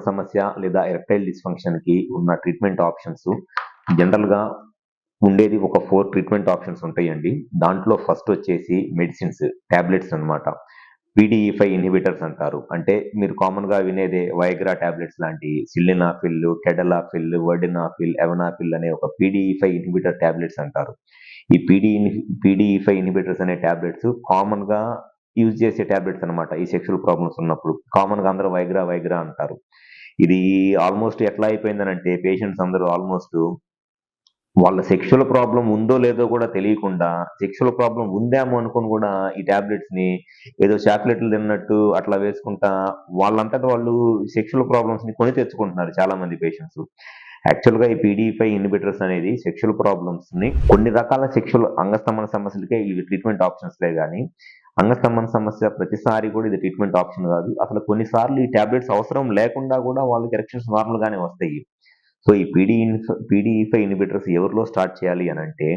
సమస్య లేదా ఎరెక్టైల్ డిస్ఫంక్షన్కి ఉన్న ట్రీట్మెంట్ ఆప్షన్స్ జనరల్గా ఉండేది ఒక 4 ట్రీట్మెంట్ ఆప్షన్స్ ఉంటాయండి. దాంట్లో ఫస్ట్ వచ్చేసి మెడిసిన్స్, టాబ్లెట్స్ అన్నమాట. PDE5 ఇన్హిబిటర్స్ అంటారు. అంటే మీరు కామన్‌గా వినేదే వైగ్రా టాబ్లెట్స్ లాంటి సిల్డెనాఫిల్, టెడలాఫిల్, వర్డెనాఫిల్, ఎవనాఫిల్ అనే ఒక PDE5 ఇన్హిబిటర్ టాబ్లెట్స్ అంటారు. ఈ PDE5 ఇన్హిబిటర్స్ అనే టాబ్లెట్స్ కామన్‌గా యూజ్ చేసే టాబ్లెట్స్ అన్నమాట. ఈ సెక్షువల్ ప్రాబ్లమ్స్ ఉన్నప్పుడు. కామన్‌గా అందరూ వైగ్రా అంటారు. ఇది ఆల్మోస్ట్ ఎట్లా అయిపోయిందనంటే పేషెంట్స్ అందరూ ఆల్మోస్ట్ వాళ్ళ సెక్షువల్ ప్రాబ్లమ్ ఉందో లేదో కూడా తెలియకుండా సెక్షువల్ ప్రాబ్లమ్ ఉందేమో అనుకుని కూడా ఈ టాబ్లెట్స్‌ని ఏదో చాక్లెట్లు తిన్నట్టు అట్లా వేసుకుంటా వాళ్ళంతట వాళ్ళు సెక్షువల్ ప్రాబ్లమ్స్‌ని కొని తెచ్చుకుంటున్నారు చాలా మంది పేషెంట్స్. యాక్చువల్‌గా ఈ PDE5 ఇన్హిబిటర్స్ అనేది సెక్షువల్ ప్రాబ్లమ్స్‌ని కొన్ని రకాల సెక్షువల్ అంగస్తంభన సమస్యలకే ఇవి ట్రీట్మెంట్ ఆప్షన్స్‌లే గాని అంగస్తంభన సమస్య ప్రతిసారి కూడా ఇది ట్రీట్మెంట్ ఆప్షన్ కాదు. అసలు కొన్నిసార్లు ఈ టాబ్లెట్స్ అవసరం లేకుండా కూడా వాళ్ళకి ఎరెక్షన్స్ నార్మల్‌గానే వస్తాయి. సో, ఈ PDE5 ఇన్హిబిటర్స్ ఎవరిలో స్టార్ట్ చేయాలి అనంటే